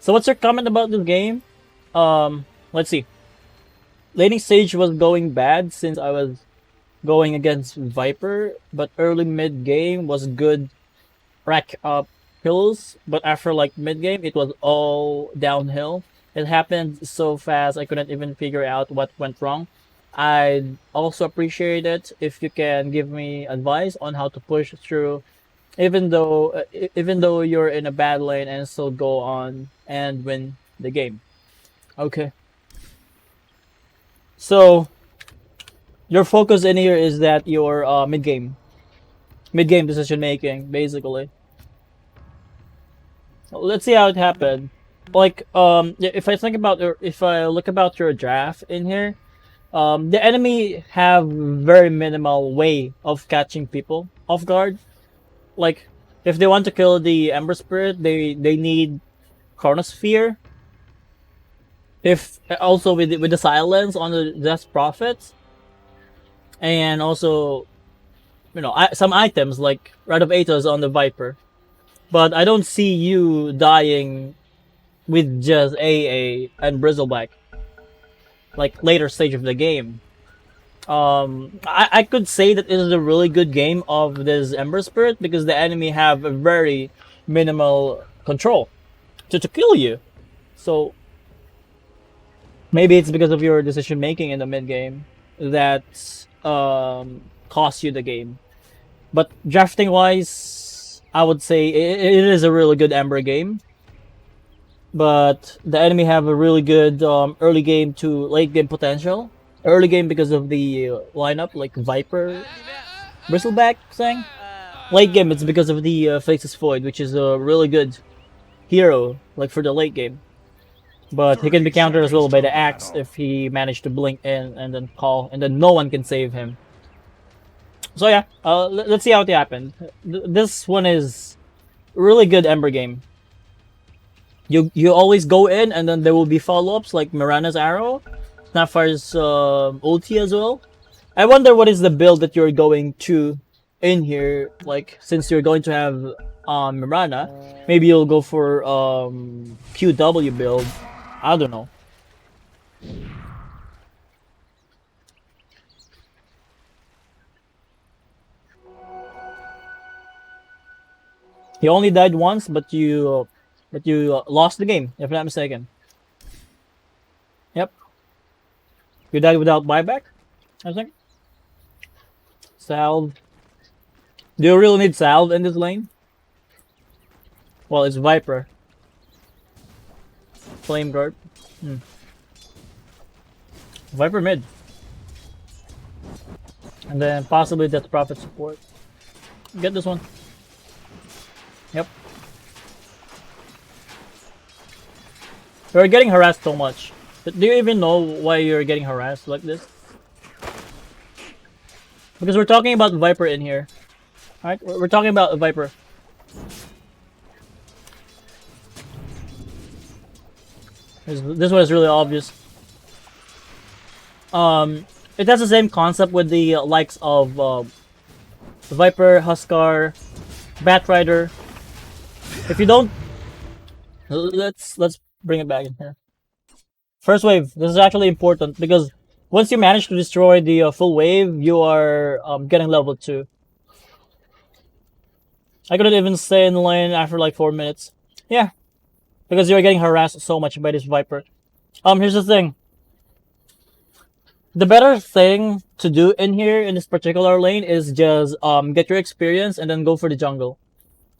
So what's your comment about this game? Let's see. Laning stage was going bad since I was going against Viper, but early mid game was good rack up hills, but after like mid game it was all downhill. It happened so fast I couldn't even figure out what went wrong. I'd also appreciate it if you can give me advice on how to push through even though you're in a bad lane and still go on and win the game. Okay. So your focus in here is that your mid game decision making basically. Let's see how it happened. Like if I think about if I look about your draft in here, the enemy have very minimal way of catching people off guard. Like if they want to kill the Ember Spirit, they need Chronosphere. If also with the silence on the Death Prophets, and also some items like Rite of Atos on the Viper. But I don't see you dying with just AA and Bristleback like later stage of the game. I could say that it is a really good game of this Ember Spirit because the enemy have a very minimal control to kill you. So maybe it's because of your decision making in the mid game that cost you the game. But drafting wise, I would say it is a really good Ember game. But the enemy have a really good early game to late game potential. Early game because of the lineup like Viper, Bristleback thing. Late game it's because of the Faceless Void, which is a really good hero like for the late game. But he can be countered as well by the axe if he managed to blink in and then call, and then no one can save him. So yeah, let's see how it happened. This one is really good Ember game. You always go in and then there will be follow-ups like Mirana's arrow, Snafar's ulti as well. I wonder what is the build that you're going to in here, like since you're going to have Mirana, maybe you'll go for QW build. I don't know. He only died once, but you lost the game, if I'm not mistaken. Yep. You died without buyback, I think. Salve. Do you really need salve in this lane? Well, it's Viper. Flame guard. Viper mid. And then possibly Death Prophet support. Get this one. Yep. You're getting harassed so much. Do you even know why you're getting harassed like this? Because we're talking about Viper in here. Alright? We're talking about Viper. This one is really obvious. It has the same concept with the likes of Viper, Huskar, Batrider. If you don't, let's bring it back in here. First wave. This is actually important because once you manage to destroy the full wave, you are getting level 2. I couldn't even stay in the lane after like 4 minutes. Yeah, because you're getting harassed so much by this Viper. Here's the thing. The better thing to do in here in this particular lane is just get your experience and then go for the jungle.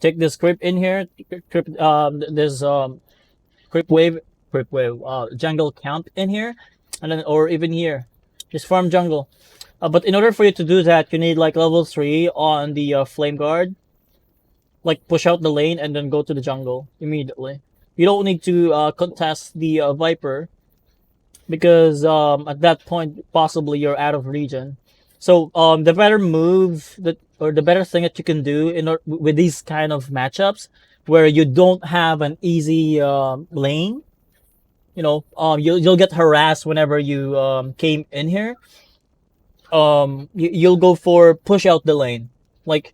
Take this creep in here, creep wave, jungle camp in here, and then or even here, just farm jungle. But in order for you to do that, you need like level 3 on the flame guard. Like push out the lane and then go to the jungle immediately. You don't need to contest the Viper because at that point possibly you're out of region. So the better move or the better thing that you can do with these kind of matchups where you don't have an easy lane, you'll get harassed whenever you came in here. You'll go for push out the lane. Like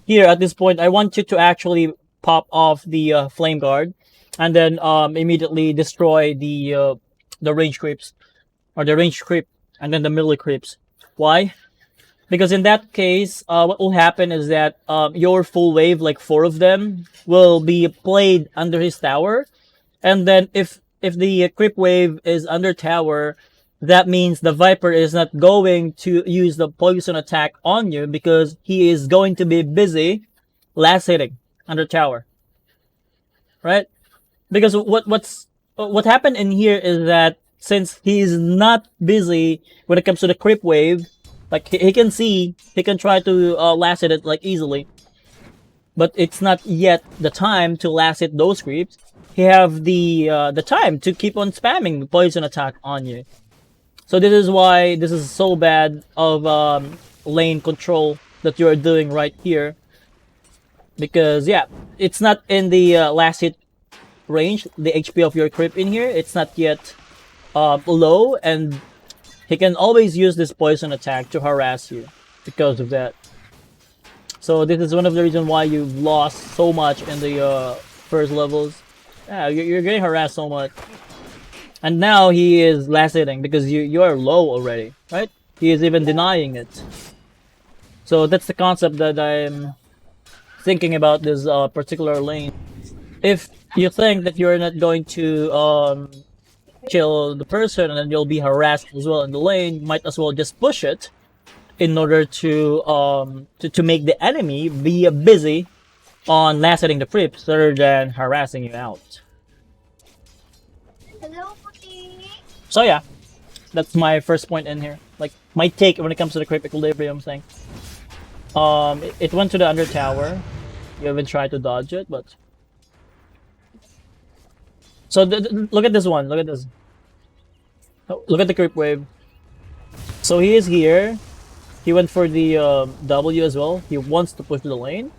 here at this point, I want you to actually pop off the flame guard and then immediately destroy the range creeps or the range creep, and then the melee creeps. Why? Because in that case, what will happen is that your full wave, like four of them, will be played under his tower, and then if the creep wave is under tower, that means the Viper is not going to use the poison attack on you because he is going to be busy last hitting under tower, right? Because what happened in here is that since he's not busy when it comes to the creep wave, like he can see, he can try to last hit it like easily, but it's not yet the time to last hit those creeps. He have the time to keep on spamming the poison attack on you. So this is why this is so bad of lane control that you're doing right here. Because yeah, it's not in the last hit range, the HP of your creep in here. It's not yet low, and he can always use this poison attack to harass you because of that. So this is one of the reasons why you've lost so much in the first levels. Yeah, you're getting harassed so much. And now he is last hitting because you are low already, right? He is even denying it. So that's the concept that I'm thinking about this particular lane. If you think that you're not going to kill the person and then you'll be harassed as well in the lane, you might as well just push it in order to make the enemy be busy on last hitting the creeps rather than harassing you out. Hello, Puti. So yeah, that's my first point in here. Like my take when it comes to the creep equilibrium thing. It went to the under tower. You haven't tried to dodge it, but so look at this one. Look at this. Oh, look at the creep wave. So he is here. He went for the W as well. He wants to push the lane,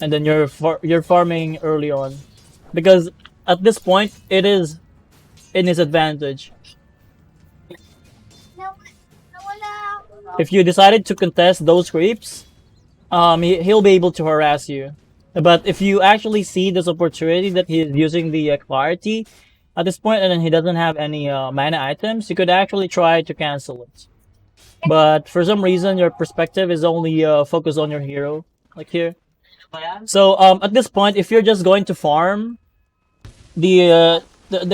and then you're farming early on, because at this point it is in his advantage. Nawala. If you decided to contest those creeps, he'll be able to harass you. But if you actually see this opportunity that he's using the clarity at this point, and then he doesn't have any mana items, you could actually try to cancel it. But for some reason, your perspective is only focused on your hero, like here. So at this point, if you're just going to farm, the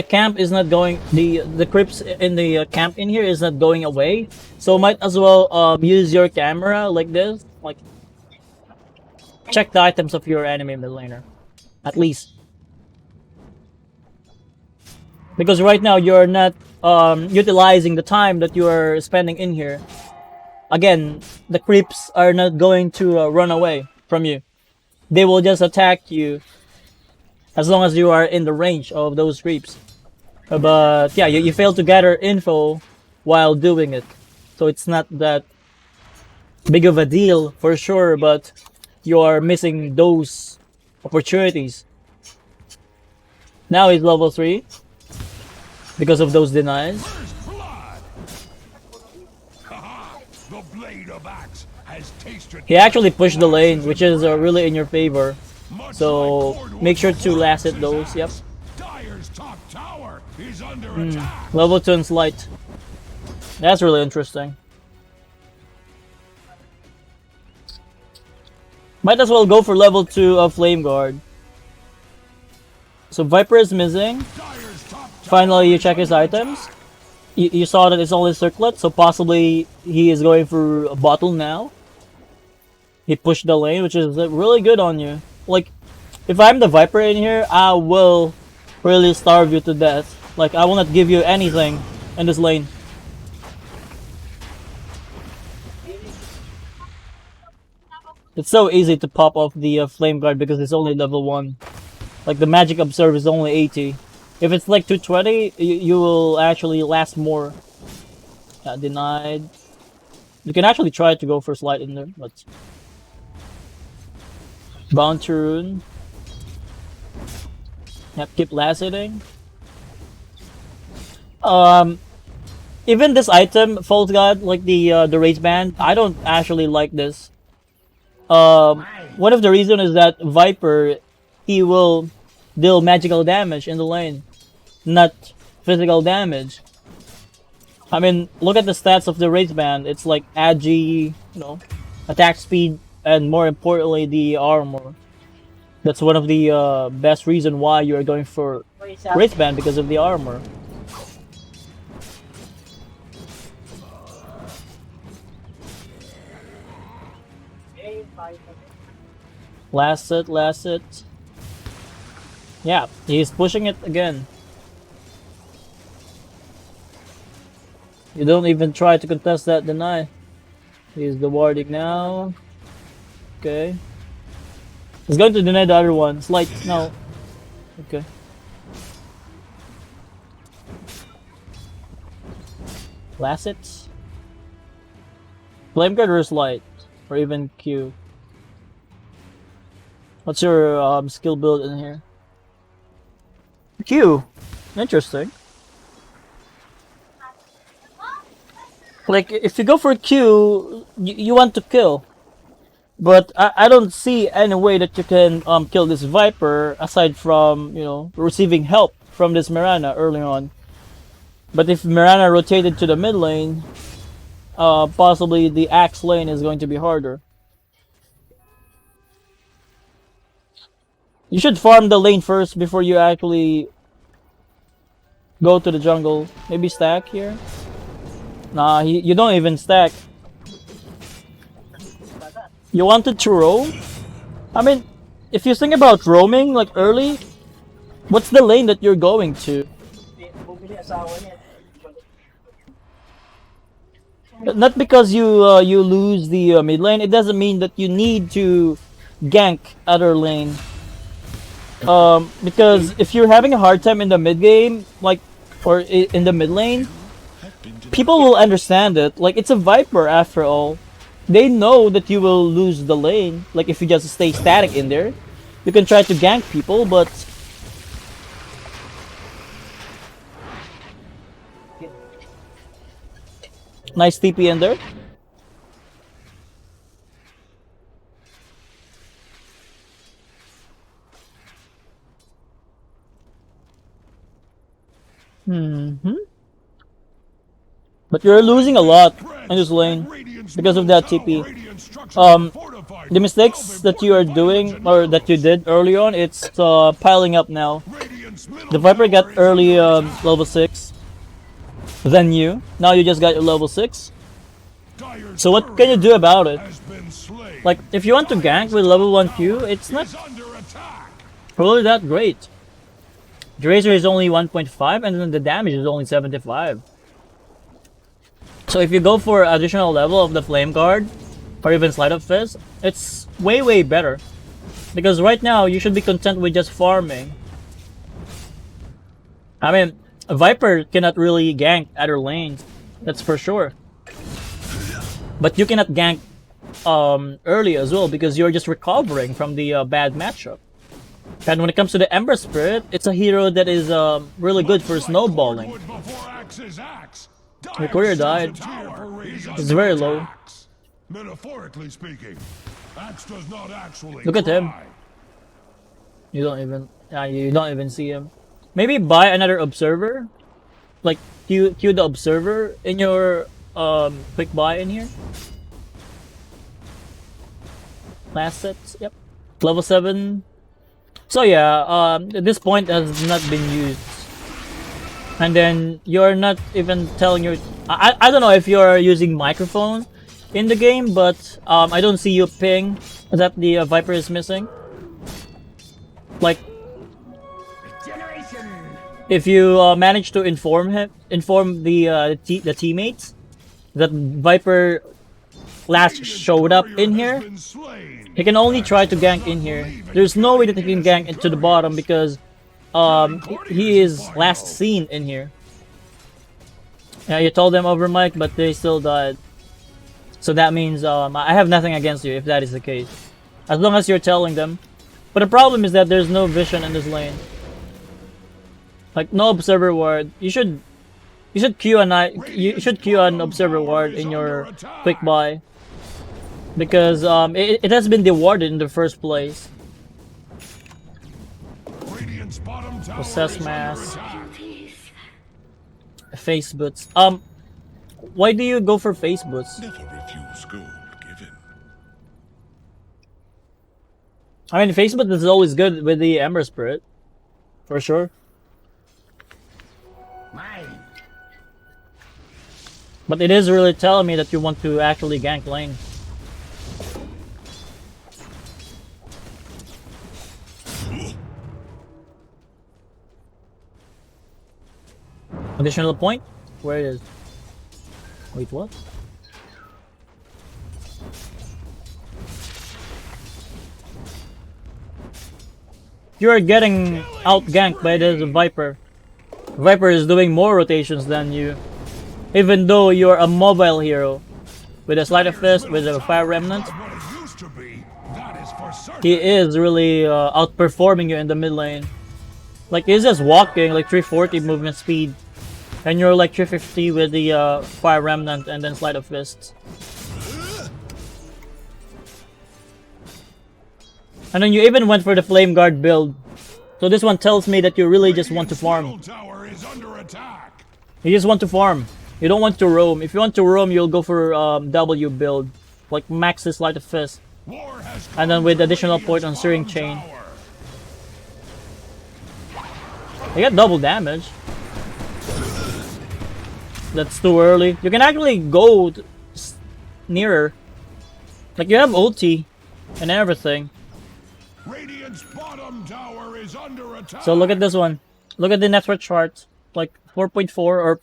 camp is not going, the creeps in the camp in here is not going away. So might as well use your camera like this, like check the items of your enemy mid laner, at least. Because right now you're not utilizing the time that you are spending in here. Again, the creeps are not going to run away from you. They will just attack you as long as you are in the range of those creeps. But yeah, you fail to gather info while doing it. So it's not that big of a deal for sure, but you are missing those opportunities. Now he's level 3 because of those denies. First blood. Haha, the blade of axe has tasted He actually pushed the lane, which is really in your favor. much So like Cordwood make sure to last hit Fortress's those. Yep. axe. Dyer's top tower is under attack. Level 2 and slight. That's really interesting. Might as well go for level 2 of Flame Guard. So Viper is missing. Dyer's top Finally, you check his items. You saw that it's only circlet, so possibly he is going for a bottle now. He pushed the lane, which is really good on you. Like, if I'm the Viper in here, I will really starve you to death. Like, I will not give you anything in this lane. It's so easy to pop off the Flame Guard because it's only level 1. Like, the Magic Observe is only 80. If it's like 220, you will actually last more. Denied. You can actually try to go for slide in there, but... Bounty Rune. Yep, keep last hitting. Even this item, False God, like the Rage Band, I don't actually like this. One of the reasons is that Viper, he will deal magical damage in the lane, not physical damage. I mean, look at the stats of the Wraith Band. It's like agi, attack speed, and more importantly, the armor. That's one of the best reason why you are going for Wraith Band, because of the armor. Last it. Yeah, he's pushing it again. You don't even try to contest that deny. He's the warding now. Okay. He's going to deny the other one. Slight, no. Okay. Last it. Flame guard or slight? Or even Q? What's your skill build in here? Q. Interesting. Like, if you go for Q, you want to kill. But I don't see any way that you can kill this Viper aside from, receiving help from this Mirana early on. But if Mirana rotated to the mid lane, possibly the Axe lane is going to be harder. You should farm the lane first before you actually go to the jungle. Maybe stack here? Nah, you don't even stack. You wanted to roam? I mean, if you think about roaming, like early, what's the lane that you're going to? Not because you lose the mid lane, it doesn't mean that you need to gank other lane. Because if you're having a hard time in the mid game, or in the mid lane, people will understand it. Like, it's a Viper after all. They know that you will lose the lane. Like, if you just stay static in there, you can try to gank people, but nice TP in there. But you're losing a lot in this lane because of that TP. The mistakes that you are doing, or that you did early on, it's piling up now. The Viper got early level 6. Then you. Now you just got your level 6. So what can you do about it? Like, if you want to gank with level 1 Q, it's not really that great. The Razor is only 1.5 and then the damage is only 75. So if you go for additional level of the Flame Guard, or even Sleight of Fist, it's way better. Because right now, you should be content with just farming. I mean, a Viper cannot really gank other lanes, that's for sure. But you cannot gank early as well, because you're just recovering from the bad matchup. And when it comes to the Ember Spirit, it's a hero that is really good for snowballing. The courier died. It's very low. Metaphorically speaking, Axe does not actually Look at him. You don't even see him. Maybe buy another observer. Like, queue the observer in your quick buy in here. Last set, yep. Level 7. So yeah, this point has not been used. And then you're not even telling your... I don't know if you're using microphone in the game, but I don't see you ping that the Viper is missing. Like, if you manage to inform the teammates that Viper last showed up in here, he can only try to gank in here. There's no way that he can gank into the bottom because he is last seen in here. Yeah, you told them over mic, but they still died. So that means I have nothing against you if that is the case, as long as you're telling them. But the problem is that there's no vision in this lane. Like, no observer ward. You should queue an observer ward in your quick buy, because it has been dewarded in the first place. tower Possess is mass. under attack. Face boots. Why do you go for face boots? Never refuse gold given. I mean, face boots is always good with the Ember Spirit, for sure. Mine. But it is really telling me that you want to actually gank lane. Additional point? Where it is? Wait, what? You are getting out ganked by this Viper. Viper is doing more rotations than you. Even though you're a mobile hero. With a sleight of fist, with a fire remnant. What it used to be, that is for certain. He is really outperforming you in the mid lane. Like, he's just walking like 340 movement speed. And you're like 350 with the fire remnant and then sleight of fist. And then you even went for the flame guard build. So this one tells me that you really just want to farm. Tower is under attack. You just want to farm. You don't want to roam. If you want to roam, you'll go for W build. Like max his sleight of fist. War has And then with additional Radiant's point on Searing bottom Chain. tower. You get double damage. That's too early. You can actually go nearer. Like you have ulti and everything. Radiant's bottom tower is under attack. So look at this one. Look at the network chart. Like 4.4 or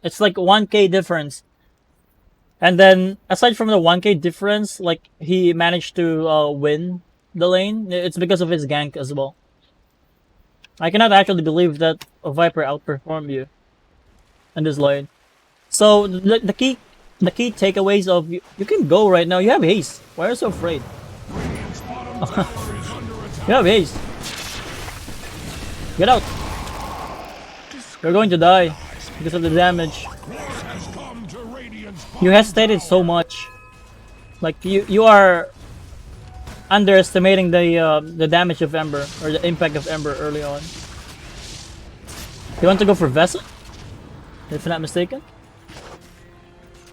it's like 1k difference. And then aside from the 1k difference, like he managed to win the lane. It's because of his gank as well. I cannot actually believe that a Viper outperformed you in this lane. So the key takeaways of you can go right now. You have haste. Why are you so afraid? Radiant's bottom tower is under attack. You have haste. Get out. You're going to die because of the damage. War has come to Radiant's You hesitated so much. Like you are underestimating the damage of Ember or the impact of Ember early on. You want to go for Vessel? If I'm not mistaken.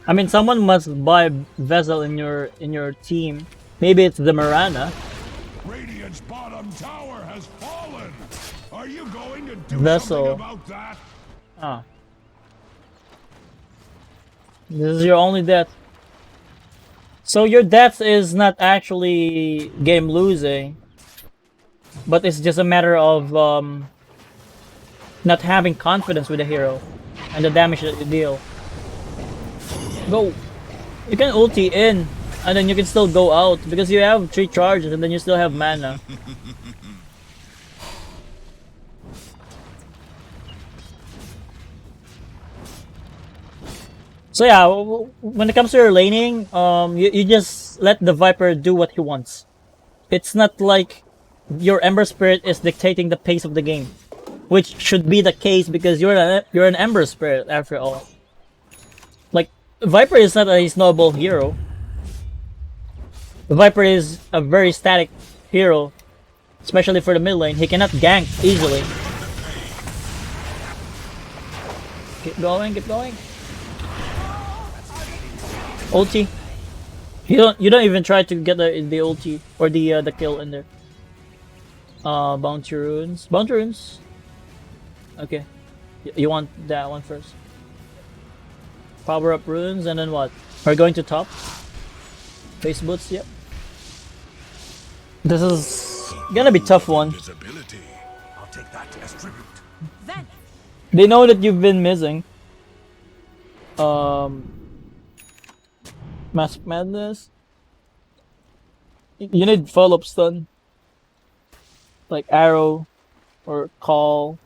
I mean, someone must buy Vessel in your team. Maybe it's the Mirana. Radiant's bottom tower has fallen. Are you going to do Vessel. something about that? Ah. This is your only death. So your death is not actually game losing, but it's just a matter of not having confidence with the hero and the damage that you deal. Go. You can ulti in, and then you can still go out because you have 3 charges and then you still have mana. So yeah, when it comes to your laning, you just let the Viper do what he wants. It's not like your Ember Spirit is dictating the pace of the game, which should be the case because you're an Ember Spirit after all. Like Viper is not a snowball hero. The Viper is a very static hero, especially for the mid lane. He cannot gank easily. Keep going, keep going. Ulti. You don't even try to get the ulti or the kill in there. Bounty runes. Bounty runes. Okay. You want that one first. Power up runes and then what? Are you going to top? Face boots, yep. This is gonna be tough one. Visibility. I'll take that as tribute. They know that you've been missing. Mask Madness. You need follow-up stun. Like arrow or call.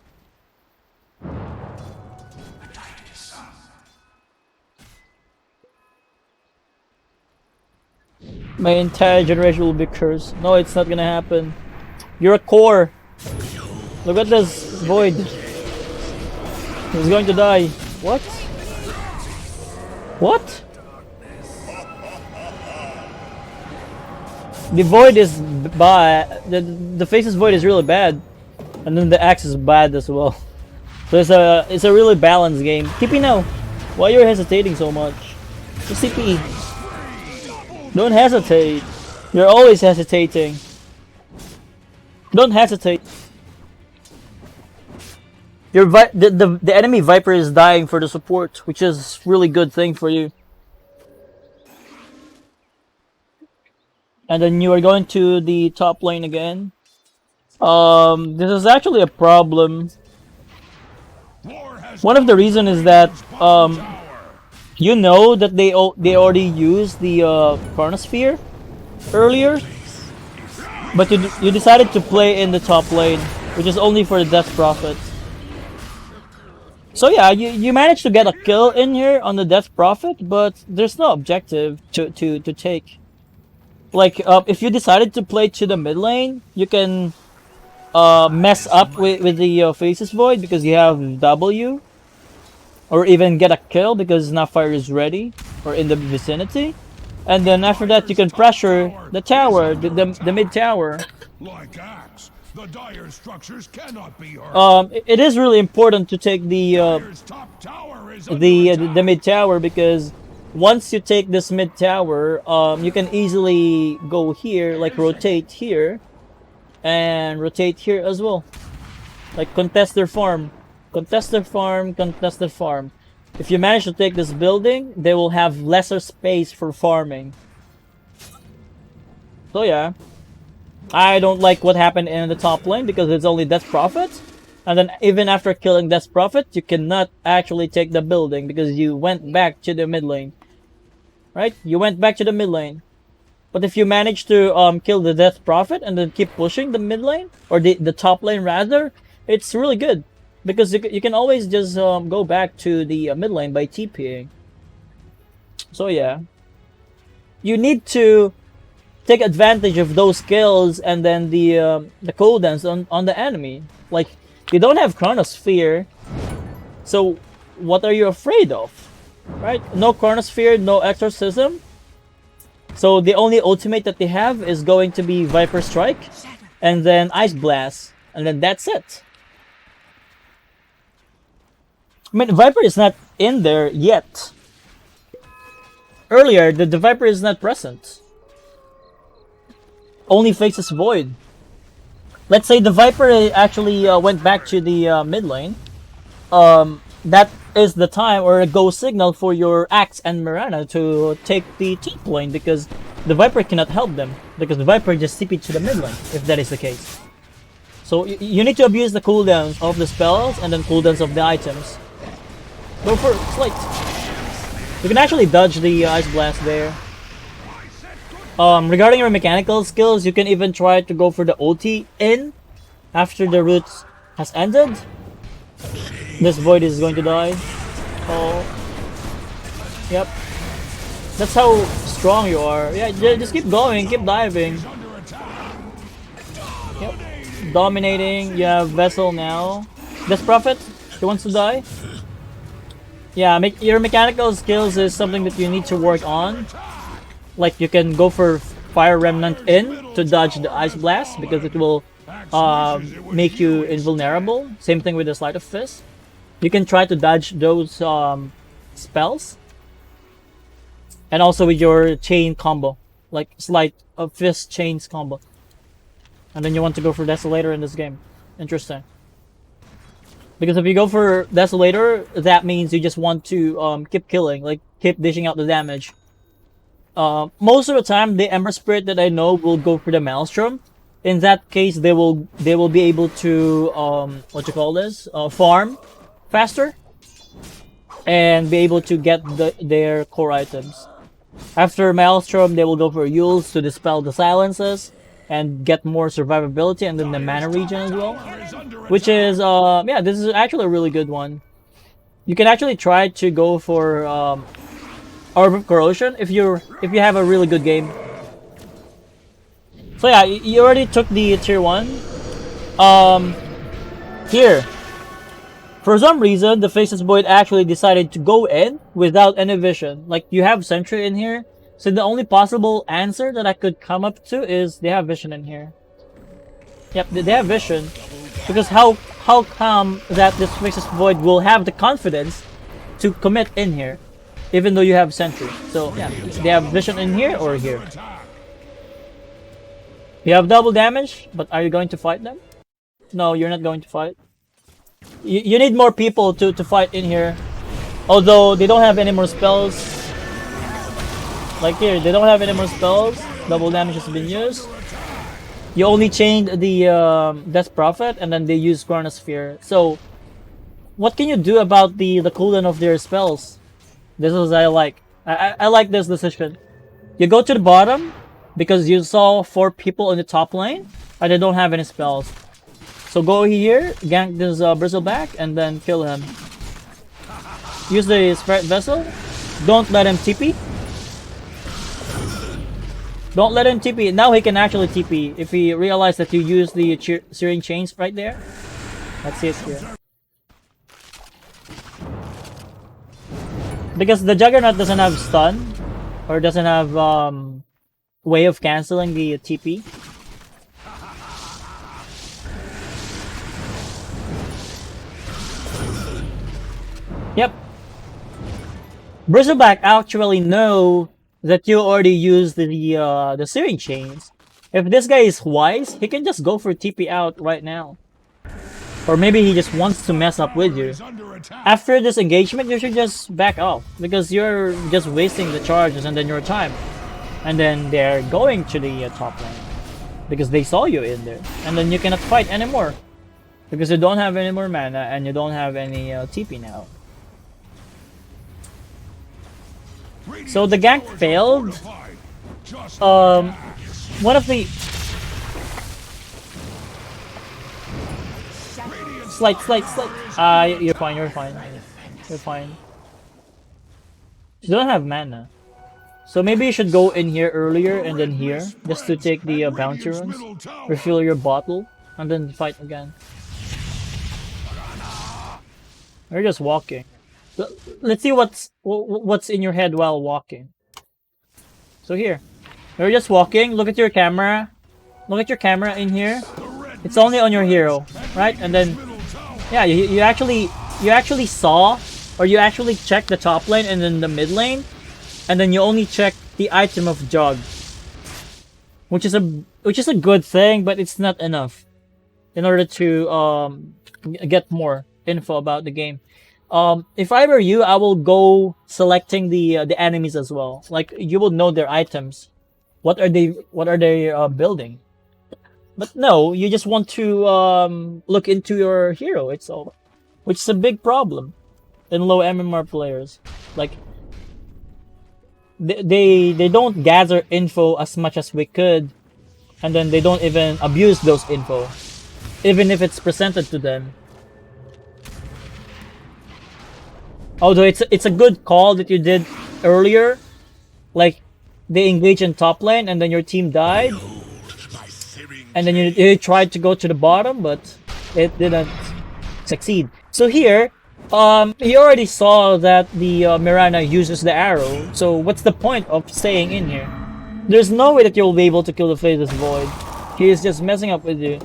My entire generation will be cursed. No, it's not gonna happen. You're a core. Look at this void. He's going to die. What? What? The void is bad. The face's void is really bad. And And then the axe is bad as well. So it's a really balanced game. TP now. Why you're hesitating so much? Just TP. Don't hesitate. You're always hesitating. Don't hesitate. The enemy Viper is dying for the support, which is really good thing for you. And then you are going to the top lane again. This is actually a problem. One of the reason is that you know that they already used the Chronosphere earlier, but you decided to play in the top lane, which is only for the Death Prophet. So yeah, you managed to get a kill in here on the Death Prophet, but there's no objective to take. Like if you decided to play to the mid lane, you can mess up with the Faces Void because you have W, or even get a kill because Snapfire is ready or in the vicinity, and then after that you can pressure the tower, the mid tower. Like axe, the dire structures cannot be hurt. It is really important to take the Dire's top tower is under attack. mid tower, because once you take this mid tower, you can easily go here, like rotate here, and rotate here as well. Like contest their farm. Contest their farm, contest their farm. If you manage to take this building, they will have lesser space for farming. So yeah. I don't like what happened in the top lane because it's only Death Prophet. And then even after killing Death Prophet, you cannot actually take the building because you went back to the mid lane. Right? You went back to the mid lane. But if you manage to kill the Death Prophet and then keep pushing the mid lane, or the top lane rather, it's really good. Because you can always just go back to the mid lane by TPing. So yeah. You need to take advantage of those skills and then the cooldowns on the enemy. Like, you don't have Chronosphere, so what are you afraid of? Right? No Chronosphere, no Exorcism. So the only ultimate that they have is going to be Viper Strike, and then Ice Blast, and then that's it. I mean, Viper is not in there yet. Earlier, the Viper is not present. Only Faces Void. Let's say the Viper actually went back to the mid lane. That is the time or a go signal for your Axe and Mirana to take the top lane, because the Viper cannot help them, because the Viper just TP to the mid lane, if that is the case. So you need to abuse the cooldowns of the spells and then cooldowns of the items. Go for Slate. You can actually dodge the Ice Blast there. Regarding your mechanical skills, you can even try to go for the ulti in after the root has ended. This Void is going to die. Oh. Yep. That's how strong you are. Yeah, just keep going, keep diving. Yep. Dominating. You have Vessel now. This Prophet, he wants to die. Yeah, your mechanical skills is something that you need to work on. Like, you can go for Fire Remnant in to dodge the Ice Blast, because it will make you invulnerable. Same thing with the Sleight of Fist. You can try to dodge those spells. And also with your chain combo. Like Sleight of Fist chains combo. And then you want to go for Desolator in this game. Interesting. Because if you go for Desolator, that means you just want to keep killing. Like, keep dishing out the damage. Most of the time, the Ember Spirit that I know will go for the Maelstrom. In that case, they will be able to farm faster and be able to get their core items. After Maelstrom, they will go for Yules to dispel the silences and get more survivability, and then the mana regen as well, which is yeah, this is actually a really good one. You can actually try to go for Orb of Corrosion if you have a really good game. So yeah, you already took the tier 1. Here, for some reason, the Faceless Void actually decided to go in without any vision. Like, you have Sentry in here, so the only possible answer that I could come up to is they have vision in here. Yep, they have vision. Because how come that this Faceless Void will have the confidence to commit in here, even though you have Sentry? So yeah, they have vision in here or here. You have double damage, but are you going to fight them? No, you're not going to fight. You need more people to fight in here. Although they don't have any more spells. Like here, they don't have any more spells. Double damage has been used. You only chained the Death Prophet, and then they use Chronosphere. So, what can you do about the cooldown of their spells? This is what I like. I like this decision. You go to the bottom, because you saw 4 people in the top lane, and they don't have any spells. So go here, gank this Bristleback, and then kill him. Use the Spirit Vessel. Don't let him TP. Don't let him TP. Now he can actually TP if he realizes that you use the Searing Chains right there. That's it here. Because the Juggernaut doesn't have stun, or doesn't have way of canceling the TP. Yep. Bristleback actually know that you already used the Searing Chains. If this guy is wise, he can just go for TP out right now. Or maybe he just wants to mess up with you. After this engagement, you should just back off, because you're just wasting the charges and then your time. And then they're going to the top lane, because they saw you in there. And then you cannot fight anymore, because you don't have any more mana and you don't have any TP now. So the gank failed. One of the Slight. You're fine. You're fine. You don't have mana, so maybe you should go in here earlier and then here, just to take the bounty runs, refill your bottle, and then fight again. You're just walking. Let's see what's in your head while walking. So here, you're just walking. Look at your camera. Look at your camera in here. It's only on your hero, right? And then, yeah, you actually saw, or you actually checked the top lane and then the mid lane, and then you only check the item of Jug, which is a good thing, but it's not enough in order to get more info about the game. If I were you, I will go selecting the enemies as well. Like, you will know their items. What are they building? But no, you just want to look into your hero itself, which is a big problem in low MMR players. Like, they don't gather info as much as we could, and then they don't even abuse those info, even if it's presented to them. Although it's a good call that you did earlier, like they engaged in top lane and then your team died, and then you tried to go to the bottom, but it didn't succeed. So here, he already saw that the Mirana uses the arrow. So what's the point of staying in here? There's no way that you'll be able to kill the Faceless Void. He is just messing up with you.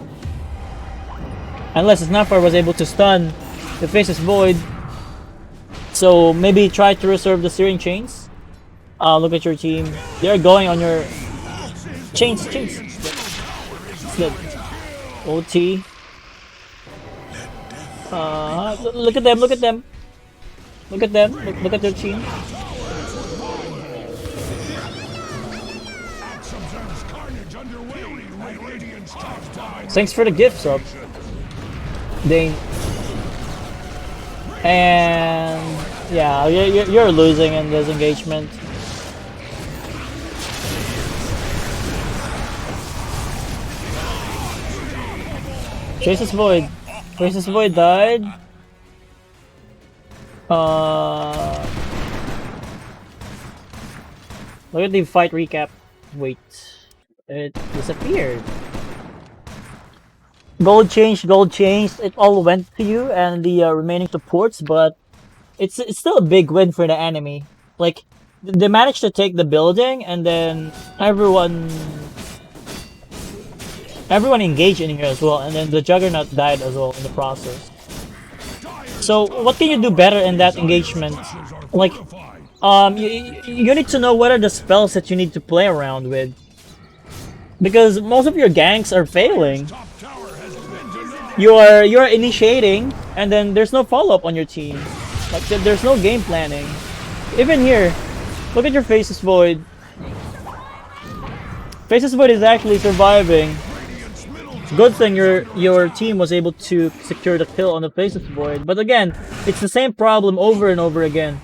Unless Snapper was able to stun the Faceless Void. So maybe try to reserve the Searing Chains. Look at your team. They're going on your chains. OT. Look at them. Look at their team. Thanks for the gift, sub. Dane. And yeah, you're losing in this engagement. Faceless Void died. Look at the fight recap. Wait, it disappeared. Gold changed. It all went to you and the remaining supports, but it's still a big win for the enemy. Like, they managed to take the building, and then everyone Everyone engaged in here as well, and then the Juggernaut died as well in the process. So what can you do better in that engagement? Like, you need to know what are the spells that you need to play around with, because most of your ganks are failing. You're initiating, and then there's no follow up on your team. Like there's no game planning. Even here, look at your Faceless Void. Faceless Void is actually surviving. Good thing your team was able to secure the kill on the Faceless Void. But again, it's the same problem over and over again.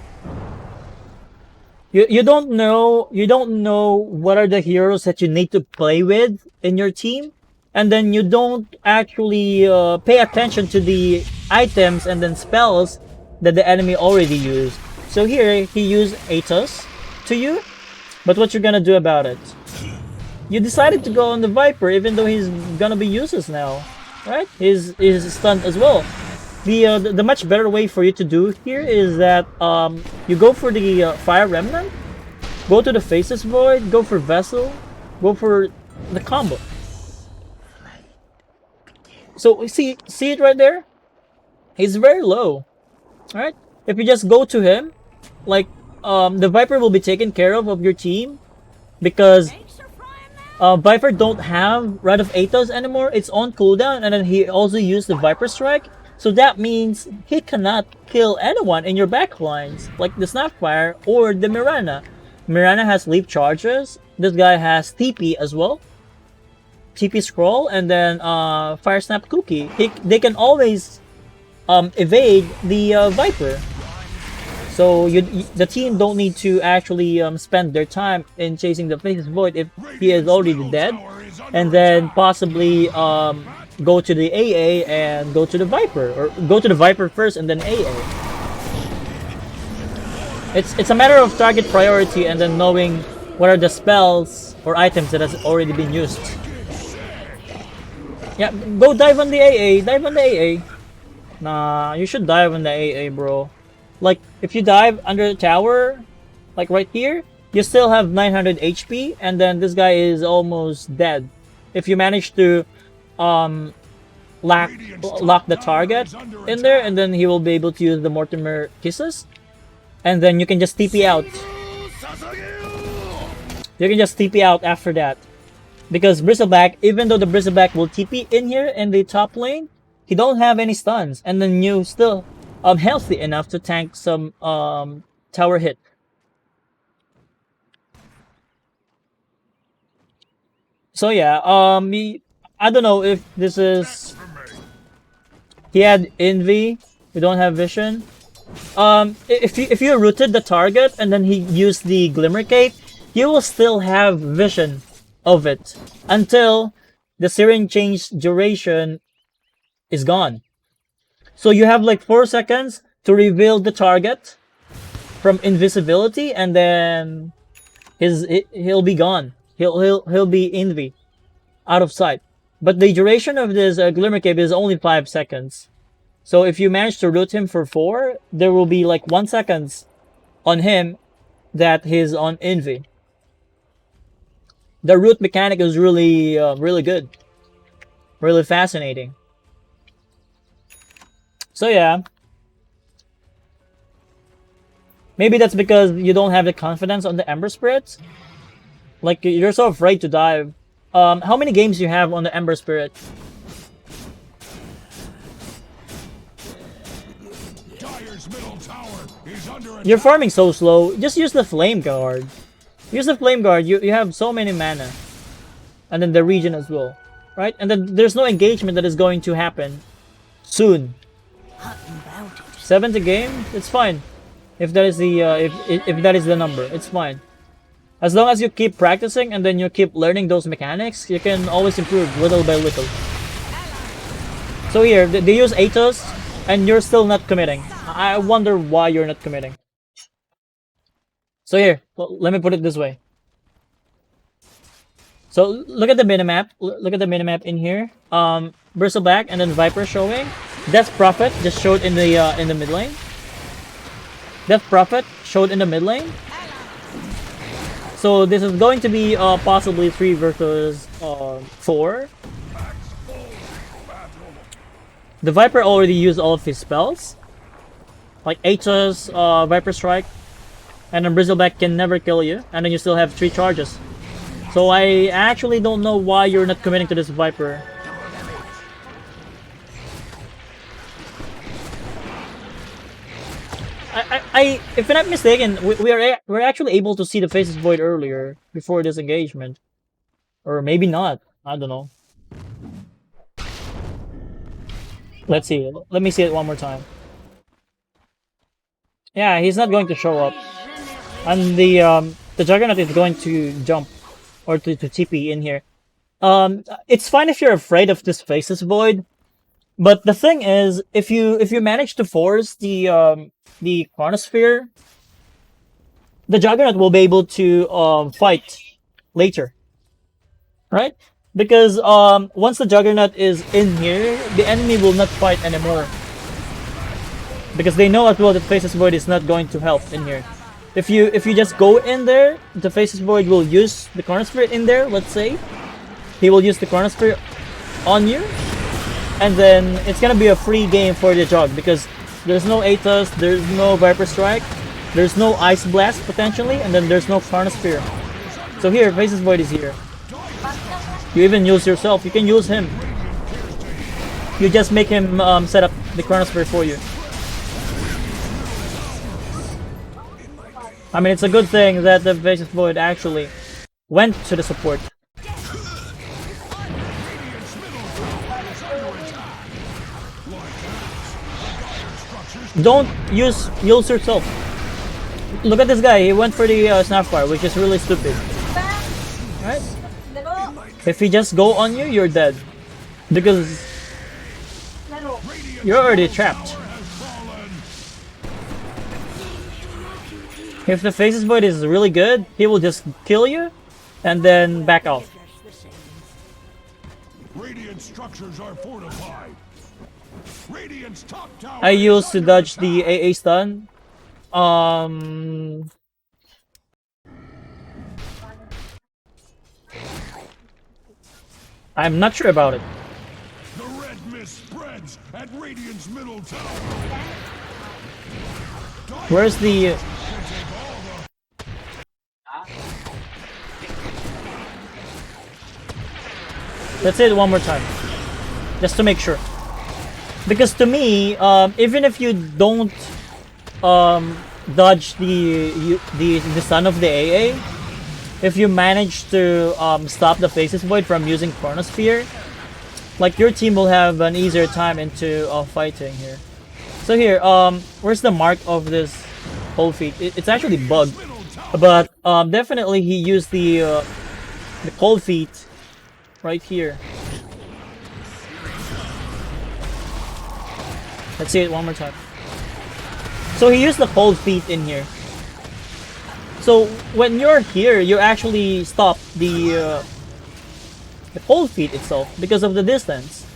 You don't know what are the heroes that you need to play with in your team, and then you don't actually pay attention to the items and then spells that the enemy already used. So here he used Atos to you, but what you're gonna do about it? You decided to go on the Viper, even though he's gonna be useless now, right? He's stunned as well. The much better way for you to do here is that you go for the Fire Remnant, go to the Faceless Void, go for Vessel, go for the combo. So see it right there? He's very low, right? If you just go to him, like the Viper will be taken care of your team, because Viper don't have Rite of Atos anymore. It's on cooldown, and then he also used the Viper Strike. So that means he cannot kill anyone in your backlines, like the Snapfire or the Mirana. Mirana has leap charges. This guy has TP as well. TP Scroll, and then Fire Snap Cookie. They can always evade the Viper. So the team don't need to actually spend their time in chasing the Faceless Void if he is already dead, and then possibly go to the AA and go to the Viper, or go to the Viper first and then AA. It's a matter of target priority and then knowing what are the spells or items that has already been used. Yeah, go dive on the AA. Dive on the AA. Nah, you should dive on the AA, bro. Like, if you dive under the tower, like right here, you still have 900 HP, and then this guy is almost dead. If you manage to lock the target in there, and then he will be able to use the Mortimer Kisses, and then you can just TP out. You can just TP out after that. Because Bristleback, even though the Bristleback will TP in here in the top lane, he don't have any stuns, and then you still healthy enough to tank some tower hit. So yeah, I don't know if this is. He had Envy. We don't have Vision. If you rooted the target and then he used the Glimmer Cape, you will still have vision of it until the Syrian change duration is gone. So you have like 4 seconds to reveal the target from invisibility, and then he'll be gone. He'll be Envy, out of sight. But the duration of this Glimmer Cape is only 5 seconds. So if you manage to root him for 4, there will be like 1 second on him that he's on Envy. The root mechanic is really really good. Really fascinating. So yeah. Maybe that's because you don't have the confidence on the Ember Spirit. Like, you're so afraid to dive. How many games do you have on the Ember Spirit? You're farming so slow. Just use the Flame Guard. Use the Flame Guard. You have so many mana. And then the region as well. Right? And then there's no engagement that is going to happen soon. 70 game? It's fine. If that is the if that is the number, it's fine. As long as you keep practicing and then you keep learning those mechanics, you can always improve little by little. So here, they use Atos, and you're still not committing. I wonder why you're not committing. So here, let me put it this way. So look at the minimap. Look at the minimap in here. Bristleback and then Viper showing. Death Prophet just showed in the mid lane. Death Prophet showed in the mid lane. So this is going to be possibly 3 versus 4. The Viper already used all of his spells, like Aegis, Viper Strike, and then Bristleback can never kill you, and then you still have 3 charges. So I actually don't know why you're not committing to this Viper. If I'm not mistaken, we're actually able to see the Faceless Void earlier before this engagement, or maybe not. I don't know. Let's see. Let me see it one more time. Yeah, he's not going to show up, and the Juggernaut is going to jump or to TP in here. It's fine if you're afraid of this Faceless Void, but the thing is, if you manage to force the Chronosphere, the Juggernaut will be able to fight later, right? Because once the Juggernaut is in here, the enemy will not fight anymore. Because they know as well that Faceless Void is not going to help in here. If you just go in there, the Faceless Void will use the Chronosphere in there, let's say. He will use the Chronosphere on you. And then it's gonna be a free game for the Jug because there's no Atos, there's no Viper Strike, there's no Ice Blast potentially, and then there's no Chronosphere. So here, Faceless Void is here. You even use yourself, you can use him. You just make him set up the Chronosphere for you. I mean, it's a good thing that the Faceless Void actually went to the support. Don't use yourself. Look at this guy, he went for the Snapfire, which is really stupid. Right? If he just go on you, you're dead. Because you're already trapped. If the Faceless Void is really good, he will just kill you and then back off. Radiant structures are fortified. Radiant's top tower I used to dodge the AA stun. I'm not sure about it. The red mist spreads at Radiant's middle tower. Where's the... Let's say it one more time, just to make sure. Because to me, even if you don't dodge the stun of the AA, if you manage to stop the Faceless Void from using Chronosphere, like your team will have an easier time into fighting here. So here, where's the mark of this whole feat? It's actually bugged, but definitely he used the cold feat right here. Let's see it one more time. So he used the cold feet in here. So when you're here, you actually stop the cold feet itself because of the distance.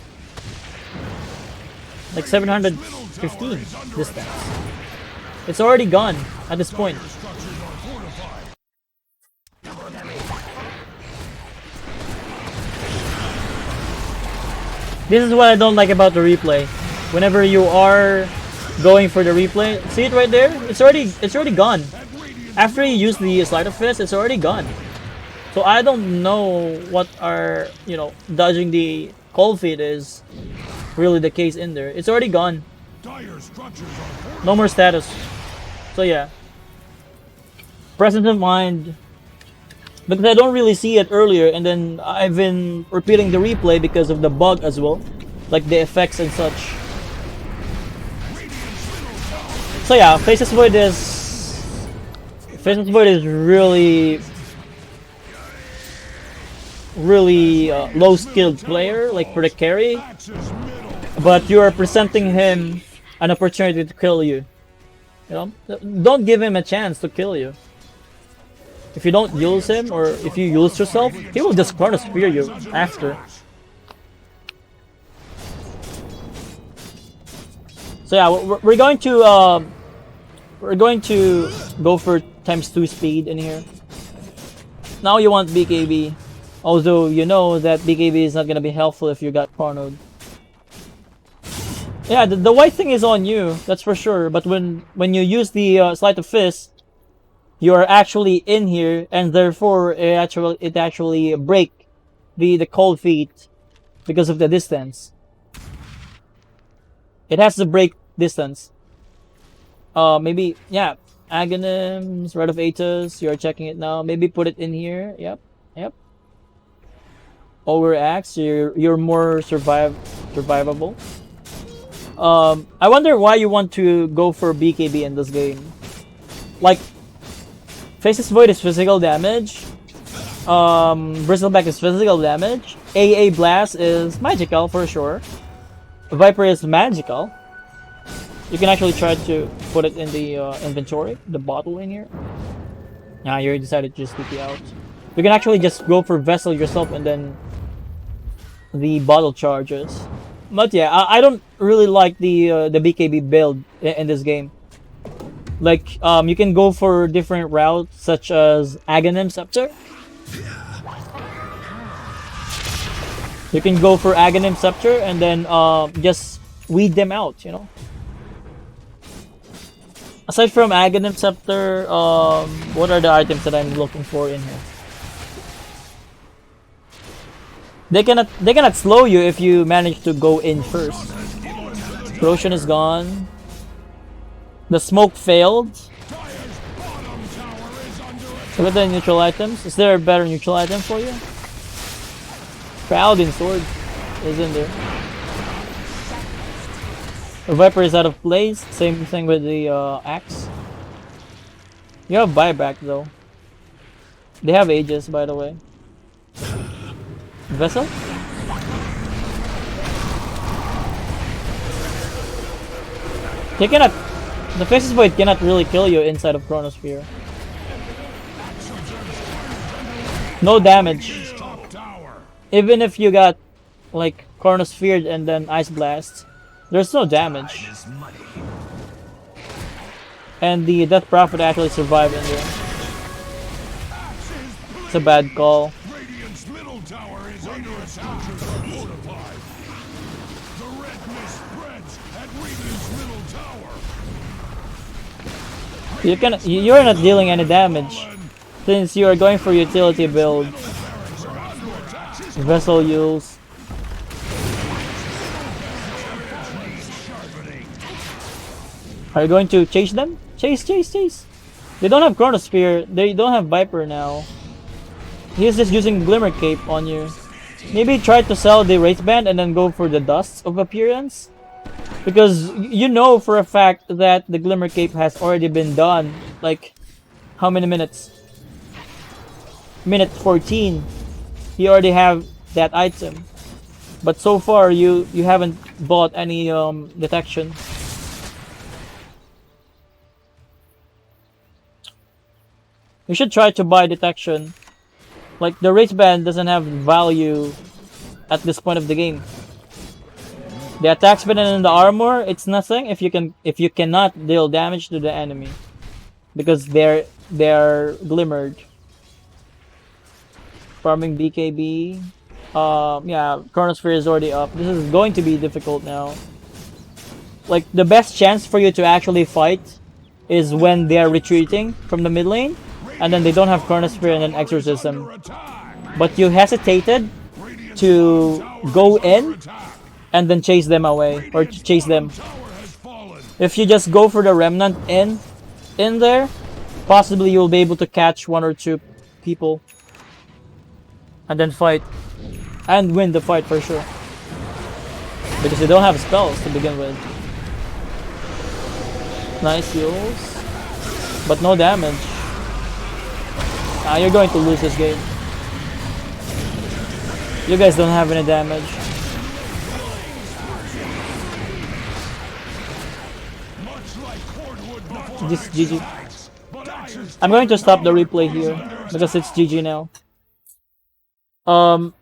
Like 715 distance. It's already gone at this point. This is what I don't like about the replay. Whenever you are going for the replay, see it right there? It's already gone. After you use the Sleight of Fist, it's already gone. So I don't know what are, dodging the cold feet is really the case in there. It's already gone. No more status. So yeah. Presence of mind. Because I don't really see it earlier, and then I've been repeating the replay because of the bug as well. Like the effects and such. So yeah, Faceless Void is really low skilled player, like for the carry, but you are presenting him an opportunity to kill you. Don't give him a chance to kill you. If you don't use him, or if you use yourself, he will just Chronosphere you after. So yeah, we're going to go for ×2 speed in here. Now you want BKB, although you know that BKB is not gonna be helpful if you got Chronoed. Yeah, the white thing is on you, that's for sure. But when you use the sleight of fist, you are actually in here, and therefore it actually break the cold feet because of the distance. It has to break distance. Maybe yeah. Aghanims, Rite of Atos, you're checking it now. Maybe put it in here. Yep, yep. Overaxe, you're more survivable. I wonder why you want to go for BKB in this game. Like, Faceless Void is physical damage. Bristleback is physical damage. AA Blast is magical for sure. Viper is magical. You can actually try to put it in the inventory, the bottle in here. Nah, you decided to just TP out. You can actually just go for Vessel yourself and then the bottle charges. But yeah, I don't really like the BKB build in this game. Like, you can go for different routes such as Aghanim Scepter. You can go for Aghanim Scepter and then just weed them out, you know. Aside from Aghanim Scepter, what are the items that I'm looking for in here? They cannot slow you if you manage to go in first. Corrosion is gone. The smoke failed. Look at the neutral items. Is there a better neutral item for you? Paladin sword is in there. The Viper is out of place. Same thing with the axe. You have buyback though. They have Aegis, by the way. Vessel? They cannot. The Faceless Void cannot really kill you inside of Chronosphere. No damage. Even if you got like Chronosphere and then Ice Blast, there's no damage. And the Death Prophet actually survived in there. It's a bad call. Radiant's middle tower is under attack. Fortified. The redness spreads at Radiant's middle tower. You're not dealing any damage since you are going for utility build. Vessel use. Are you going to chase them? Chase. They don't have Chronosphere. They don't have Viper now. He's just using Glimmer Cape on you. Maybe try to sell the Wraith Band and then go for the Dust of Appearance. Because you know for a fact that the Glimmer Cape has already been done. Like, how many minutes? Minute 14. You already have that item. But so far, you haven't bought any detection. You should try to buy detection. Like, the Wraith Band doesn't have value at this point of the game. The attack speed and the armor, it's nothing if you cannot deal damage to the enemy. Because they're glimmered. Farming BKB. Yeah, Chronosphere is already up. This is going to be difficult now. Like, the best chance for you to actually fight is when they're retreating from the mid lane. And then they don't have Chronosphere and an Exorcism. But you hesitated to go in and then chase them away. Or chase them. If you just go for the Remnant in there, possibly you'll be able to catch 1 or 2 people. And then fight. And win the fight for sure. Because they don't have spells to begin with. Nice heals. But no damage. You're going to lose this game. You guys don't have any damage. Just GG. I'm going to stop the replay here because it's GG now.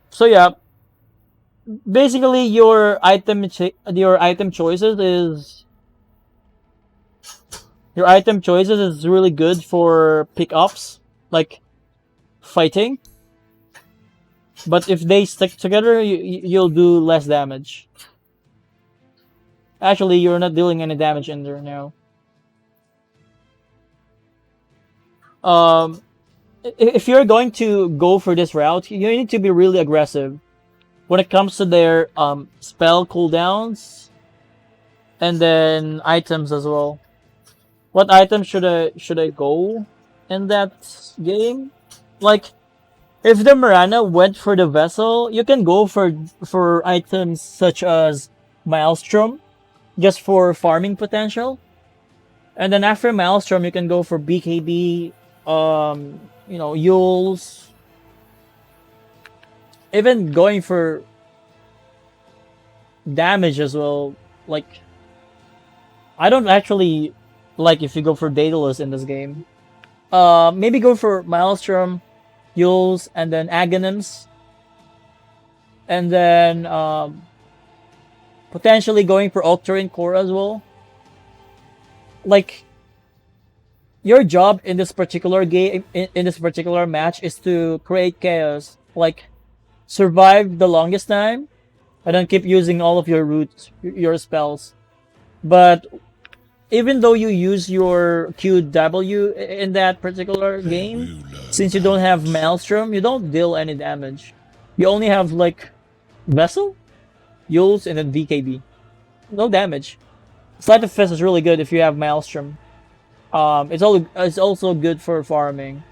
So yeah, basically your item choices is really good for pickups, like fighting. But if they stick together, you'll do less damage. Actually, you're not dealing any damage in there now. Um, if you're going to go for this route, you need to be really aggressive when it comes to their spell cooldowns and then items as well. What items should I go in that game? Like, if the Mirana went for the vessel, you can go for items such as Maelstrom, just for farming potential. And then after Maelstrom, you can go for BKB, Yules, even going for damage as well. Like, I don't actually like if you go for Daedalus in this game. Maybe go for Maelstrom, Yules, and then Aghanims, and then potentially going for Octarine Core as well. Like, your job in this particular game, in this particular match, is to create chaos. Like, survive the longest time, and then keep using all of your roots, your spells. But even though you use your QW in that particular game, since you don't have Maelstrom, you don't deal any damage. You only have like Vessel, Yules, and then VKB. No damage. Sleight of Fist is really good if you have Maelstrom. It's also good for farming.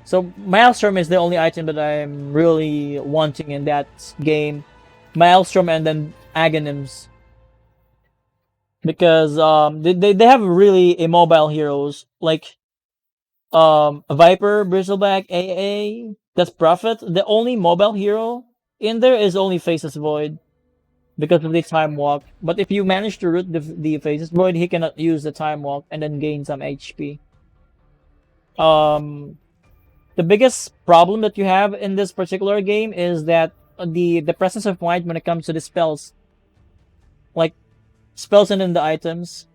So Maelstrom is the only item that I'm really wanting in that game. Maelstrom and then Aghanims. Because they have really immobile heroes like Viper, Bristleback, AA, that's Prophet. The only mobile hero in there is only Faceless Void because of the time walk. But if you manage to root the Faceless Void, he cannot use the time walk and then gain some HP. The biggest problem that you have in this particular game is that the presence of mind when it comes to the spells. Like spells and then the items.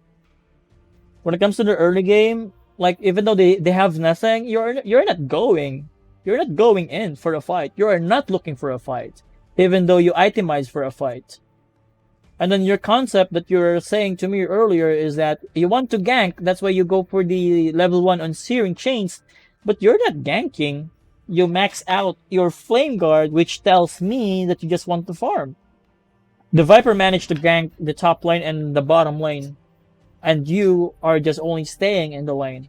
When it comes to the early game, like even though they have nothing, you're not going. You're not going in for a fight. You are not looking for a fight. Even though you itemize for a fight. And then your concept that you were saying to me earlier is that you want to gank, that's why you go for the level 1 on Searing Chains, but you're not ganking. You max out your Flame Guard, which tells me that you just want to farm. The Viper managed to gank the top lane and the bottom lane, and you are just only staying in the lane.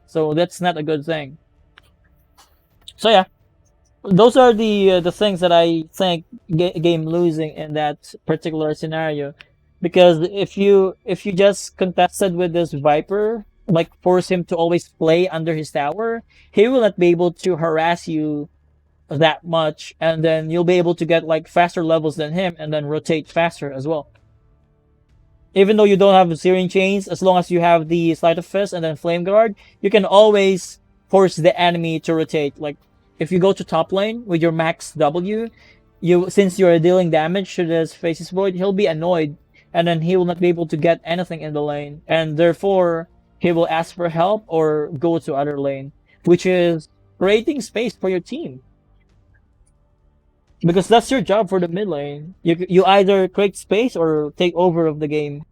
So that's not a good thing. So yeah, those are the things that I think game losing in that particular scenario. Because if you just contested with this Viper, like force him to always play under his tower, he will not be able to harass you that much, and then you'll be able to get like faster levels than him and then rotate faster as well. Even though you don't have Searing Chains, as long as you have the Sleight of Fist and then Flame Guard, you can always force the enemy to rotate. Like if you go to top lane with your max W, since you're dealing damage to this Faceless Void, he'll be annoyed and then he will not be able to get anything in the lane, and therefore he will ask for help or go to other lane, which is creating space for your team. Because that's your job for the mid lane. You either create space or take over of the game.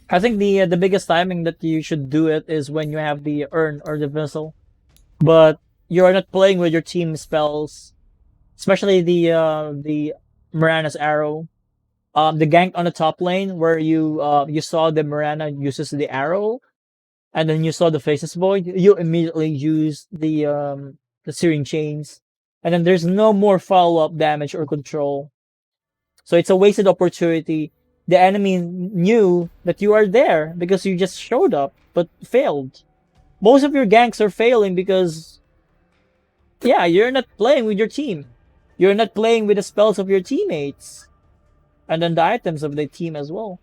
I think the biggest timing that you should do it is when you have the Urn or the Vessel, but you are not playing with your team spells, especially the Mirana's Arrow. The gank on the top lane where you saw the Mirana uses the arrow, and then you saw the Faceless Void. You immediately use the Searing Chains. And then there's no more follow-up damage or control. So it's a wasted opportunity. The enemy knew that you are there because you just showed up, but failed. Most of your ganks are failing because, yeah, you're not playing with your team. You're not playing with the spells of your teammates. And then the items of the team as well.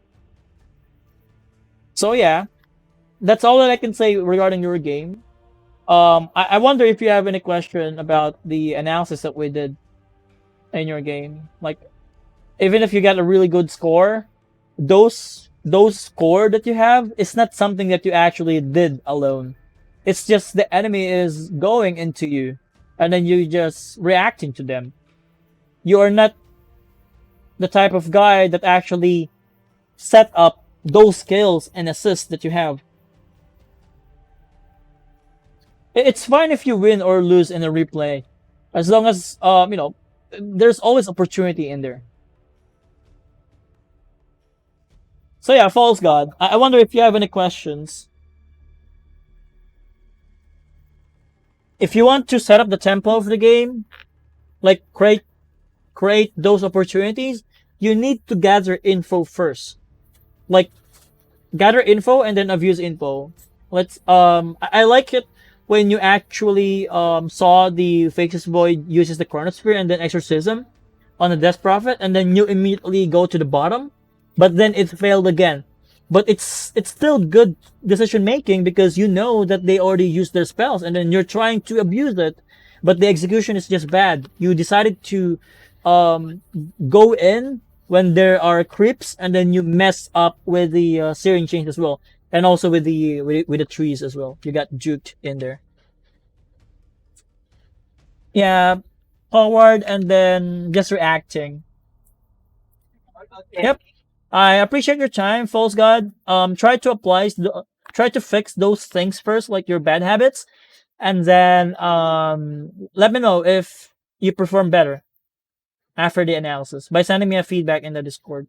So yeah, that's all that I can say regarding your game. I wonder if you have any question about the analysis that we did in your game. Like, even if you got a really good score, those score that you have is not something that you actually did alone. It's just the enemy is going into you, and then you just reacting to them. You are not the type of guy that actually set up those skills and assists that you have. It's fine if you win or lose in a replay, as long as there's always opportunity in there. So yeah, False God. I wonder if you have any questions. If you want to set up the tempo of the game, like create those opportunities, you need to gather info first. Like gather info and then abuse info. I like it when you actually saw the Faceless Void uses the Chronosphere and then Exorcism on the Death Prophet, and then you immediately go to the bottom, but then it failed again. But it's still good decision making because you know that they already used their spells, and then you're trying to abuse it, but the execution is just bad. You decided to um, go in when there are creeps, and then you mess up with the searing chains as well, and also with the trees as well. You got juked in there. Yeah, forward and then just reacting. Yep. I appreciate your time, False God. Try to fix those things first, like your bad habits, and then let me know if you perform better after the analysis by sending me a feedback in the Discord.